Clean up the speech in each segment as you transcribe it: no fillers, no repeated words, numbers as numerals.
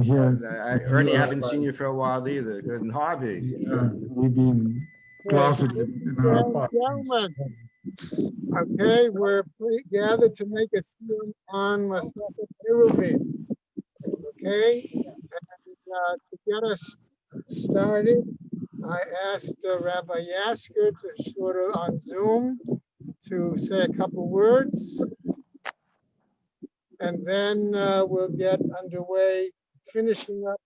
here. Ernie, I haven't seen you for a while either. Good. And Harvey. We've been closeted in our apartments. Okay, we're gathered to make a siyum on mashechet eruvin. Okay, and to get us started, I asked Rabbi Yasker to sort of on Zoom to say a couple words, and then we'll get underway, finishing up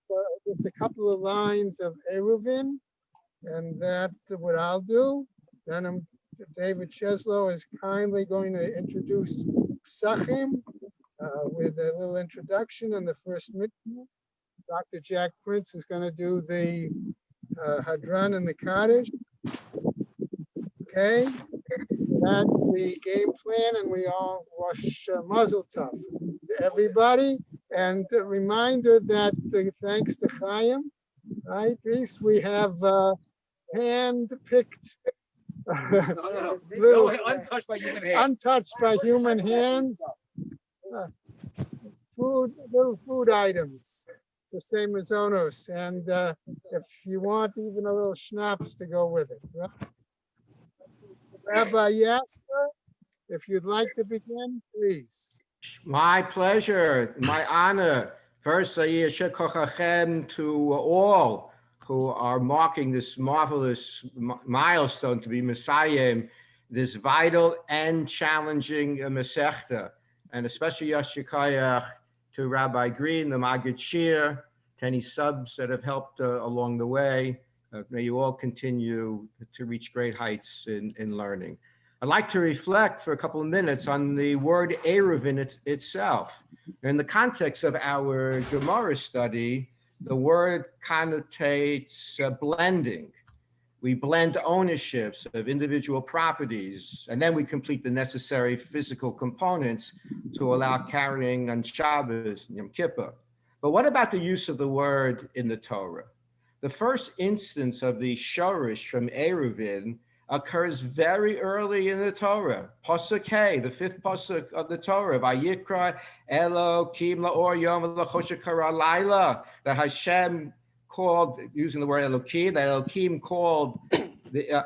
just a couple of lines of eruvin, and that's what I'll do. Then David Cheslow is kindly going to introduce Psachim with a little introduction and the first mitzvah. Dr. Jack Prince is going to do the Hadran and the Kaddish. Okay, so that's the game plan, and we all wash Mazel Tov to everybody. And a reminder that thanks to Chaim, right, Reese, we have hand-picked No, untouched by human hands. Untouched by human hands. Little food items, the same as Onos. And if you want, even a little schnapps to go with it. Right? Rabbi Yasker, if you'd like to begin, please. My pleasure, my honor. First, Yeshua Kochachem to all who are marking this marvelous milestone to be Messiah, this vital and challenging Masechta, and especially Yashikayach to Rabbi Green, the Maggid Shir, to any subs that have helped along the way. May you all continue to reach great heights in learning. I'd like to reflect for a couple of minutes on the word eruvin itself. In the context of our Gemara study, the word connotates blending. We blend ownerships of individual properties, and then we complete the necessary physical components to allow carrying on Shabbos and Yom Kippur. But what about the use of the word in the Torah? The first instance of the shorish from eruvin occurs very early in the Torah. Pasuk Hey, the fifth pasuk of the Torah, Vayikra Elokim la'or yom v'lachoshen kara laila, that Hashem called, using the word Elokim, that Elokim called the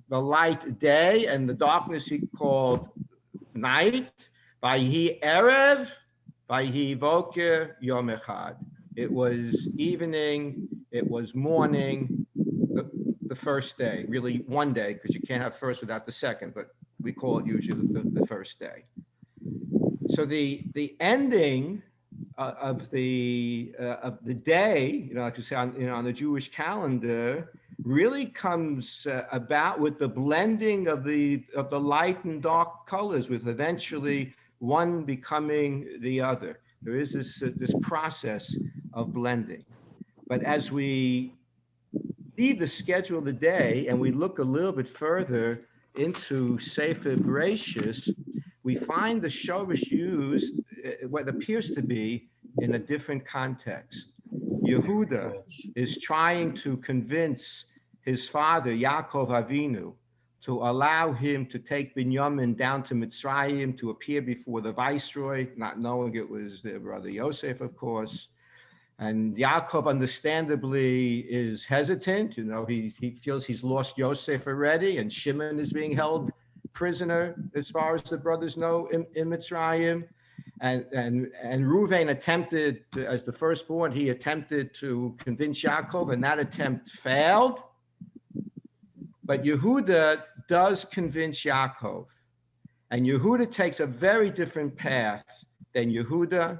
light day and the darkness he called night. Vayhi erev, vayhi voker yom echad. It was evening, it was morning, the first day, really one day, because you can't have first without the second, but we call it usually the first day. So the ending of the day, like you say, on the Jewish calendar, really comes about with the blending of the light and dark colors, with eventually one becoming the other. There is this process of blending. But as we leave the schedule of the day and we look a little bit further into Sefer Bereshis, we find the shorish used what appears to be in a different context. Yehuda is trying to convince his father, Yaakov Avinu, to allow him to take Binyamin down to Mitzrayim to appear before the viceroy, not knowing it was their brother Yosef, of course. And Yaakov understandably is hesitant. He feels he's lost Yosef already, and Shimon is being held prisoner, as far as the brothers know, in Mitzrayim. And Reuven attempted, as the firstborn, he attempted to convince Yaakov, and that attempt failed. But Yehuda does convince Yaakov. And Yehuda takes a very different path than Reuven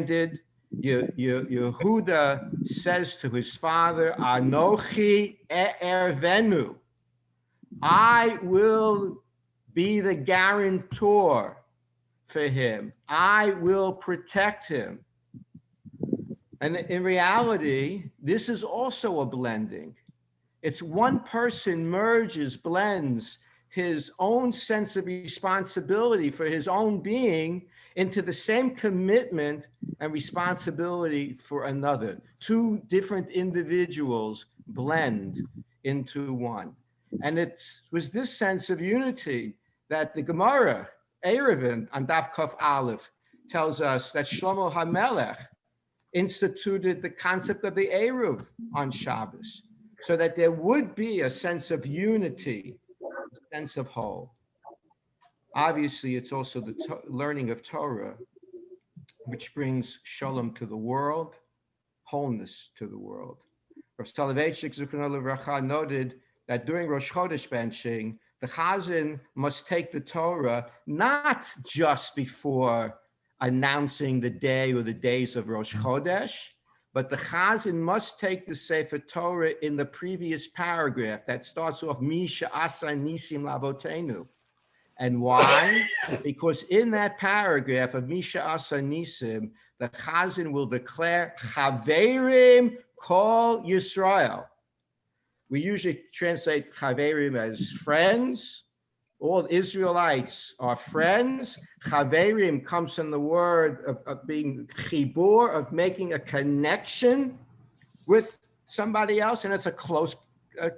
did. Yehuda says to his father, Anochi ervenu, I will be the guarantor for him. I will protect him. And in reality, this is also a blending. It's one person blends his own sense of responsibility for his own being into the same commitment and responsibility for another. Two different individuals blend into one. And it was this sense of unity that the Gemara, eruvin, on Daf Kaf Aleph, tells us that Shlomo HaMelech instituted the concept of the eruv on Shabbos, so that there would be a sense of unity, a sense of whole. Obviously, it's also the learning of Torah, which brings shalom to the world, wholeness to the world. Rav Soloveitchik Zichrono Livracha noted that during Rosh Chodesh benching, the Chazan must take the Torah not just before announcing the day or the days of Rosh Chodesh, but the Chazan must take the Sefer Torah in the previous paragraph that starts off, Mi she'asa nisim lavotenu. And why? Because in that paragraph of Mi she'asa nisim, the Chazan will declare, Chaverim kol Yisrael. We usually translate Chaverim as friends. All Israelites are friends. Chaverim comes from the word of being chibur, of making a connection with somebody else, and it's a close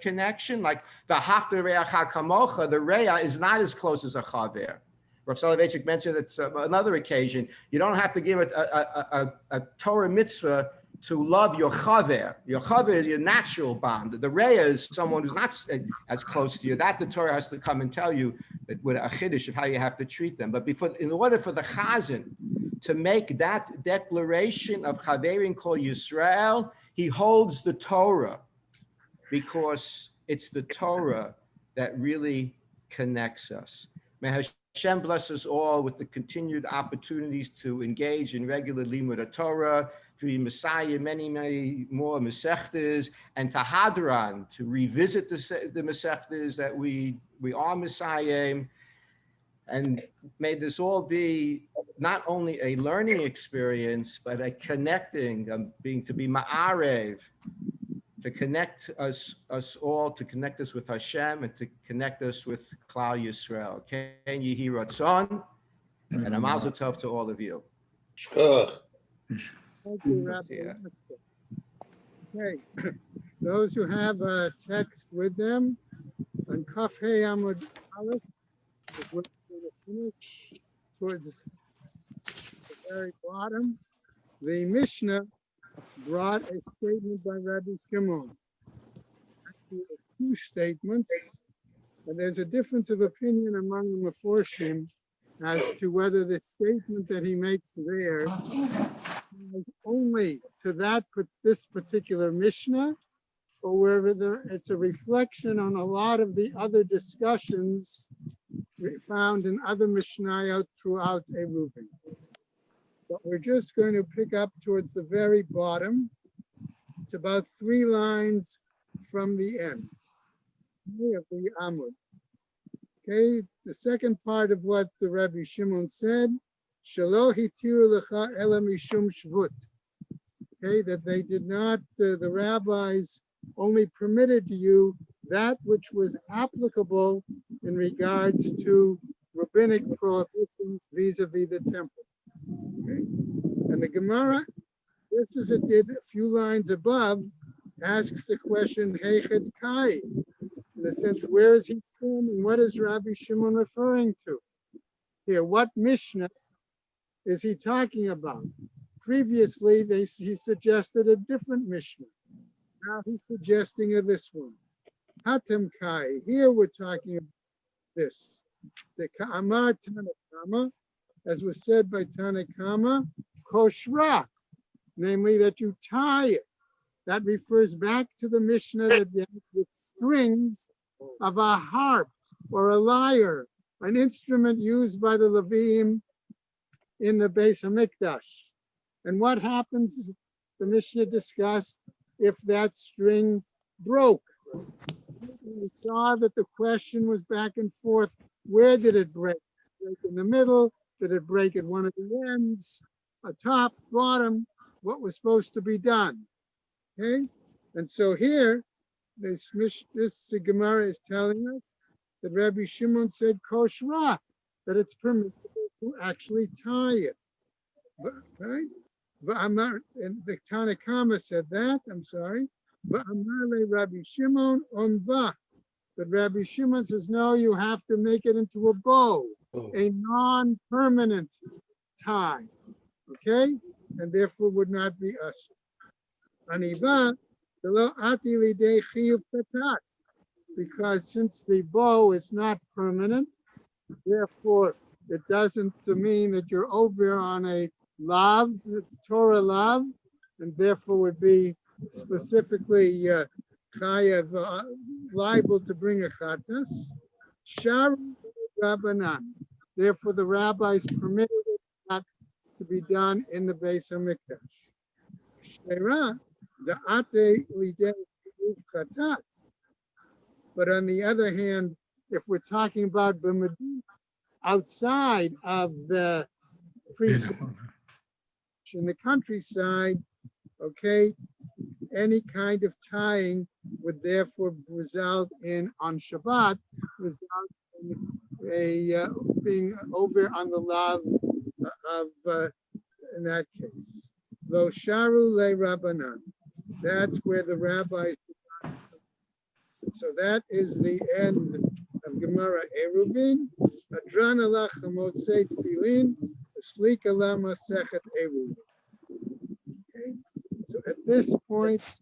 connection. Like the hafta reach hakamocha, the reya is not as close as a chaver. Rav Soloveitchik mentioned it another occasion. You don't have to give it a Torah mitzvah to love your chaver. Your chaver is your natural bond. The reya is someone who's not as close to you. That the Torah has to come and tell you that with a chiddush of how you have to treat them. But in order for the chazan to make that declaration of chaverim kol Yisrael, he holds the Torah, because it's the Torah that really connects us. May Hashem bless us all with the continued opportunities to engage in regular limud Torah, to be Messiah, many, many more Masechtas, and to Hadran, to revisit the Masechtas that we are Messiah. And may this all be not only a learning experience, but a connecting, to be ma'arev, to connect us all, to connect us with Hashem, and to connect us with Klal Yisrael. Ken Yehi Ratzon, and a mazel tov to all of you. Thank you, Rabbi. Okay, those who have a text with them, on Kaf Hey Amud Aleph, we're going to finish towards the very bottom. The Mishnah brought a statement by Rabbi Shimon. Actually, it's two statements, and there's a difference of opinion among the Meforshim as to whether the statement that he makes there is only to this particular Mishnah, or whether it's a reflection on a lot of the other discussions we found in other Mishnayot throughout eruvin. But we're just going to pick up towards the very bottom. It's about 3 lines from the end of the Amud. Okay, the second part of what the Rabbi Shimon said, Shelo hitiru lecha ela mishum shvut. Okay, that they did not, the rabbis only permitted to you that which was applicable in regards to rabbinic prohibitions vis-a-vis the temple. Okay. And the Gemara, just as it did a few lines above, asks the question, Heichet Kai, in the sense, where is he standing? What is Rabbi Shimon referring to here? What Mishnah is he talking about? Previously, he suggested a different Mishnah. Now he's suggesting this one. Hatem Kai, here we're talking about this. The Ka'amar Tanakama, as was said by Tanakama, koshra, namely that you tie it. That refers back to the Mishnah that dealt with strings of a harp or a lyre, an instrument used by the Levim in the Beis Hamikdash. And what happens, the Mishnah discussed, if that string broke? We saw that the question was back and forth. Where did it break? Break in the middle? Did it break at one of the ends? A top, bottom? What was supposed to be done? Okay, and so here, this Gemara is telling us that Rabbi Shimon said koshra, that it's permissible to actually tie it. Right? And the Tanakama said that, I'm sorry. Rabbi Shimon on ba. But Rabbi Shimon says, no, you have to make it into a bow, a non-permanent tie. okay, and therefore would not be us. Aniva, because since the bow is not permanent, therefore it doesn't mean that you're over on a lav, Torah lav, and therefore would be specifically chayav, liable to bring a chatas. Sharu Rabbanan. Therefore, the rabbis permitted it not to be done in the Beis Hamikdash. Shera, the ate lidei chatat. But on the other hand, if we're talking about b'medina outside of the precinct in the countryside, okay, any kind of tying would therefore result in, on Shabbat, result in a being over on the lav of, in that case. Lo sharu le rabbanan. That's where the rabbis. So that is the end of Gemara Eruvin. Adran alach hamotzei tefillin, aslik ala mashechet Eruvin. Okay. So at this point,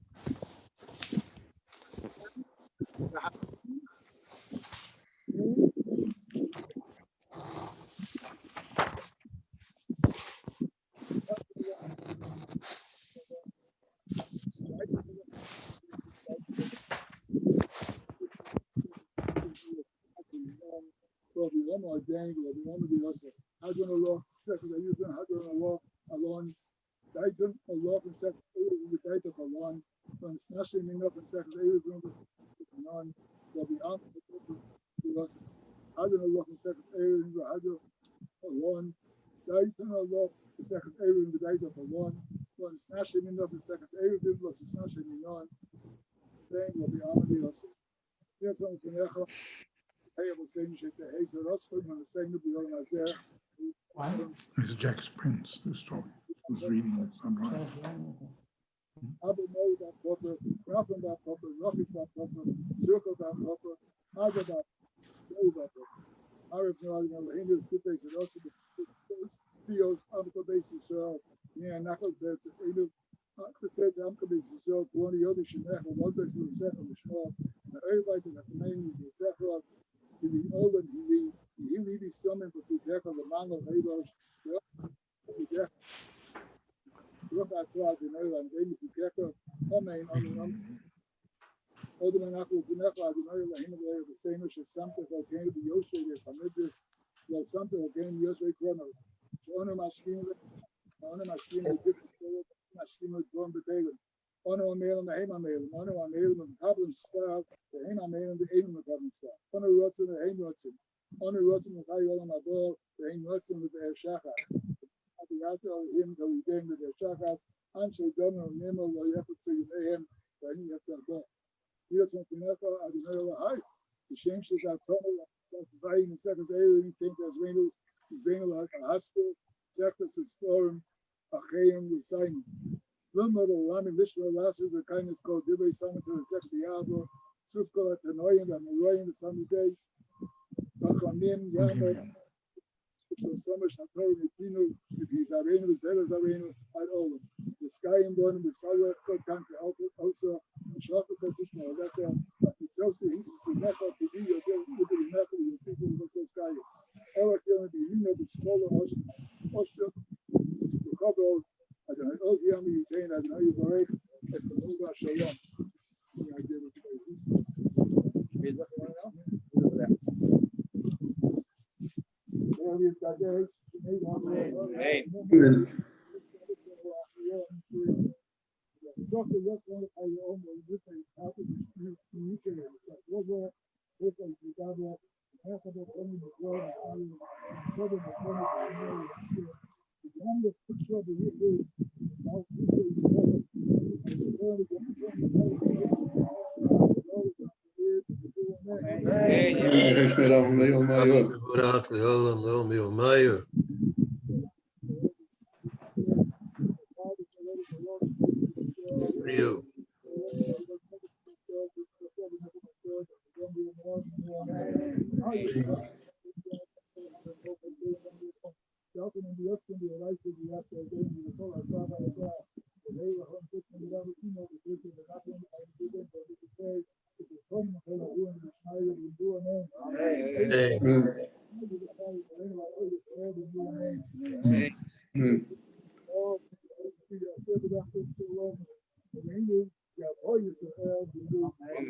It's Jack Springs, the story. Who's reading sunrise.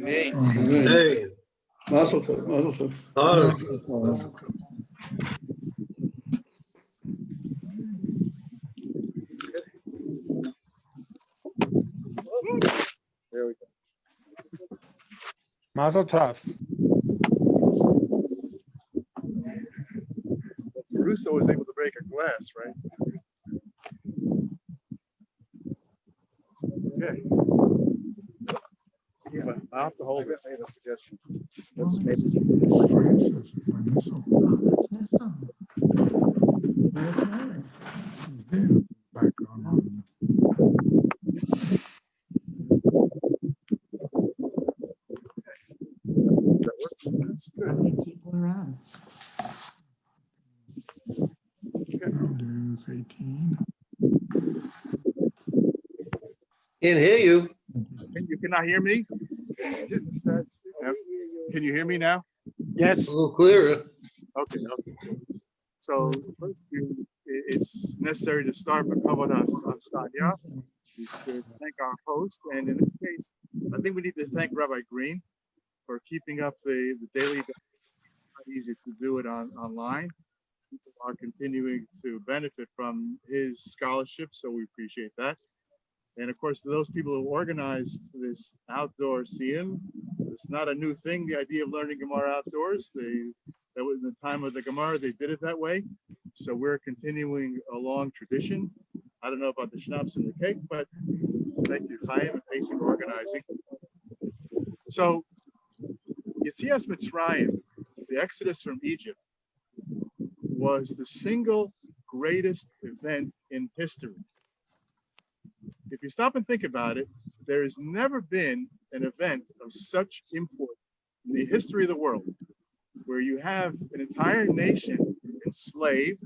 Hey. Mazel tov, mazel tov. There we go. Mazel tov. Russo was able to break a glass, right? Okay. Yeah, but I'll have to hold it. I have a suggestion. It's Francis, if I miss him. He's there, background on. That's good. How many people are on? Now there's 18. Can't hear you. You cannot hear me? Can you hear me now? Yes. A little clearer. Okay. So first, it's necessary to start by Kavod Stanya. We should thank our host, and in this case, I think we need to thank Rabbi Green for keeping up the daily. It's not easy to do it online. People are continuing to benefit from his scholarship, so we appreciate that. And of course, those people who organized this outdoor siyum, it's not a new thing, the idea of learning Gemara outdoors. That was in the time of the Gemara, they did it that way. So we're continuing a long tradition. I don't know about the schnapps and the cake, but thank you, Chaim and Pacing for organizing. So, Yetzias Mitzrayim, the Exodus from Egypt, was the single greatest event in history. If you stop and think about it, there has never been an event of such import in the history of the world, where you have an entire nation enslaved,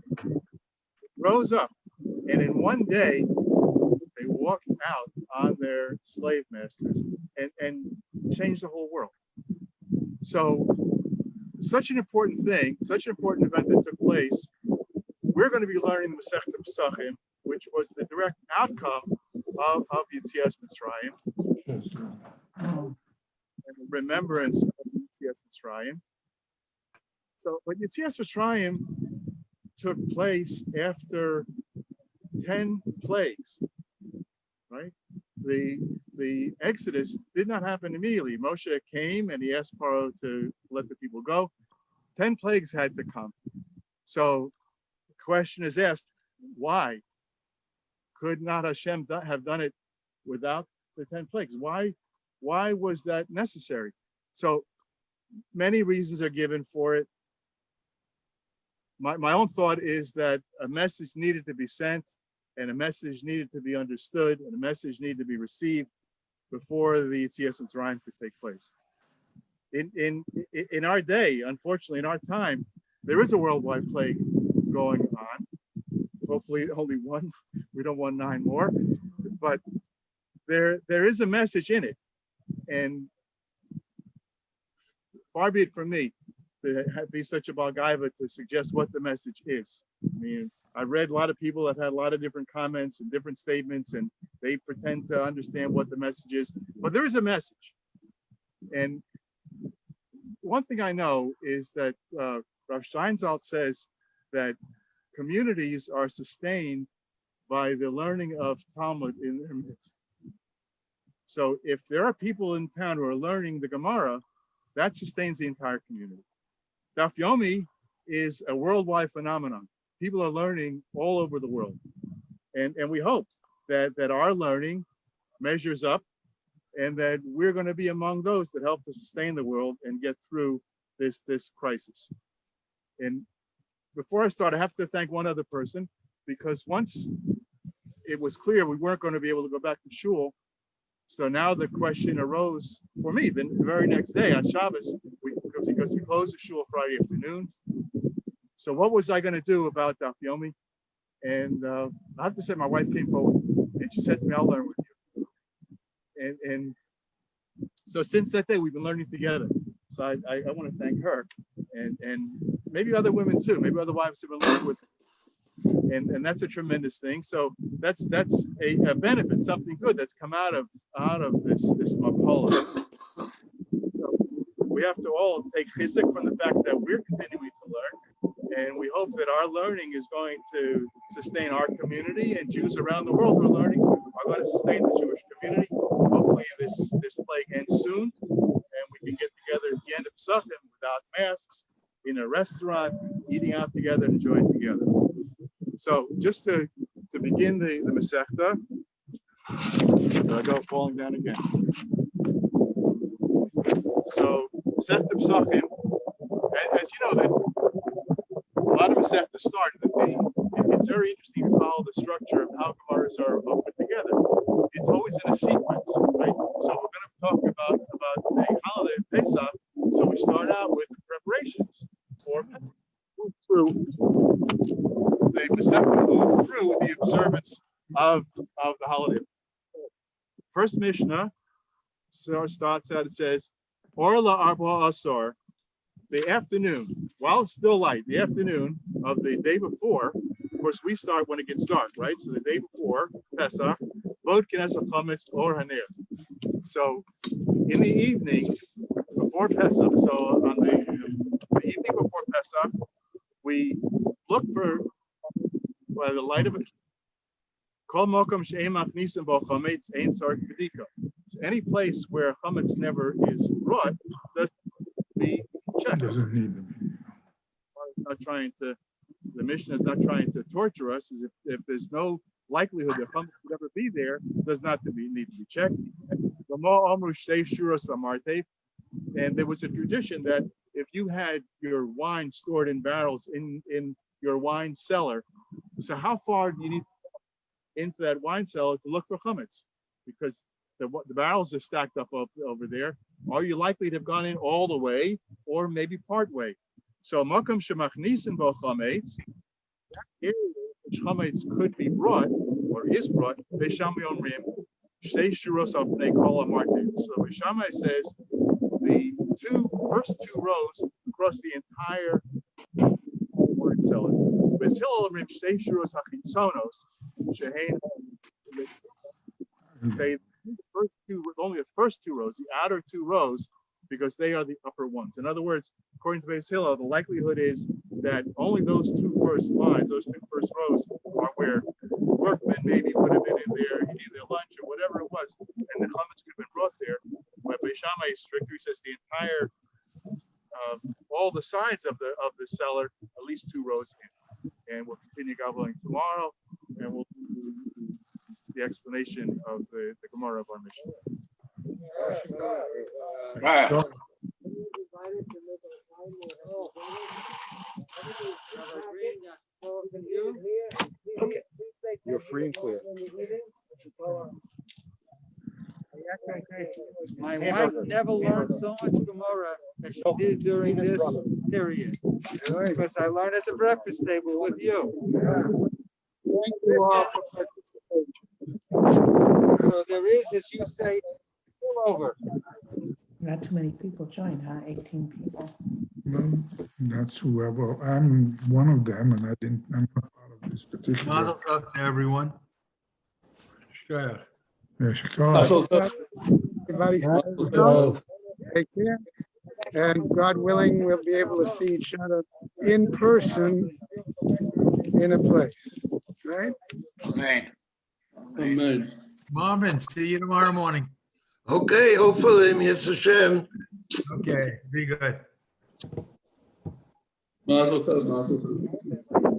rose up, and in one day, they walked out on their slave masters and changed the whole world. So, such an important thing, such an important event that took place, we're going to be learning the Mashechet Pesachim, which was the direct outcome of Yetzias Mitzrayim, and the remembrance of Yetzias Mitzrayim. So, but Yetzias Mitzrayim took place after 10 plagues, right? The Exodus did not happen immediately. Moshe came and he asked Paro to let the people go. 10 plagues had to come. So the question is asked, why? Could not Hashem have done it without the 10 plagues? Why was that necessary? So many reasons are given for it. My own thought is that a message needed to be sent, and a message needed to be understood, and a message needed to be received before the Yetzias Mitzrayim could take place. In our day, unfortunately, in our time, there is a worldwide plague going on. Hopefully only one, we don't want 9 more, but there is a message in it. And far be it from me to be such a balgaiva to suggest what the message is. I mean, I read a lot of people have had a lot of different comments and different statements, and they pretend to understand what the message is, but there is a message. And one thing I know is that Rav Steinsaltz says that communities are sustained by the learning of Talmud in their midst. So if there are people in town who are learning the Gemara, that sustains the entire community. Daf Yomi is a worldwide phenomenon. People are learning all over the world. And we hope that our learning measures up and that we're going to be among those that help to sustain the world and get through this crisis. And before I start, I have to thank one other person, because once it was clear we weren't going to be able to go back to shul, so now the question arose for me the very next day on Shabbos, because we closed the shul Friday afternoon. So what was I going to do about Daf Yomi? And I have to say, my wife came forward and she said to me, I'll learn with you. and so since that day, we've been learning together. So I want to thank her and maybe other women too, maybe other wives have been learning with, and that's a tremendous thing. So that's a benefit, something good that's come out of this mapola. So we have to all take chizuk from the fact that we're continuing to learn, and we hope that our learning is going to sustain our community, and Jews around the world who are learning are going to sustain the Jewish community. Hopefully this plague ends soon, and we can get together at the end of Pesachim without masks, in a restaurant, eating out together, and enjoying together. So just to begin the Masechta, I go falling down again. So Masechta Pesachim, as you know, that a lot of Masechta start. It's very interesting to follow the structure of how Gemaras are put together. It's always in a sequence, right? So we're going to talk about the holiday of Pesach. So we start out with the preparations for move through the Masechta, move through the observance of the holiday. First Mishnah starts out, it says, Orla Arba Asar, the afternoon, while it's still light, the afternoon of the day before. Of course, we start when it gets dark, right? So the day before Pesach, Bod Knesset Chametz or Haner. So in the evening before Pesach, so on the evening before Pesach, we look for by the light of it. Kol mokom she'ein machnisim bo chametz ein sark b'dika. So any place where chametz never is brought doesn't be checked. Doesn't need to be. Not trying to. The Mishnah is not trying to torture us. Is if there's no likelihood that chametz would ever be there, does not need to be checked. And there was a tradition that if you had your wine stored in barrels in your wine cellar, so how far do you need into that wine cellar to look for chametz? Because the barrels are stacked up over there. Are you likely to have gone in all the way or maybe part way? So makom shemachnisim bo chametz, that area which chametz could be brought or is brought, Beisham Yomrim, Shtei Shuros al Pnei Kol HaMarteh. So Beishamai says the first two rows across the entire wine cellar. Bezhil Yomrim Shtei Shuros HaChitzonos, Shehein, say the first two, only the first two rows, the outer two rows, because they are the upper ones. In other words, according to Beis Hillel, the likelihood is that only those two first lines, those two first rows, are where workmen maybe would have been in there eating their lunch or whatever it was, and the chametz could have been brought there. But Beis Shammai is stricter; he says the entire, all the sides of the cellar, at least two rows in. And we'll continue gobbling tomorrow, and we'll do the explanation of the Gemara of our mission. Okay. You're free and clear. My wife never learned so much Gemara as she did during this period, because I learned at the breakfast table with you. Thank you all for participating. So there is, as you say, over. Not too many people joined, huh? 18 people. Well, that's whoever, I'm one of them, and I'm not part of this particular. Mazel tov to everyone. Sure. Yeah, Chicago. Everybody take care. And God willing, we'll be able to see each other in person in a place, right? Amen. Marvin, see you tomorrow morning. Okay, hopefully, Mr. Hashem. Okay, be good. Mazel tov, mazel tov.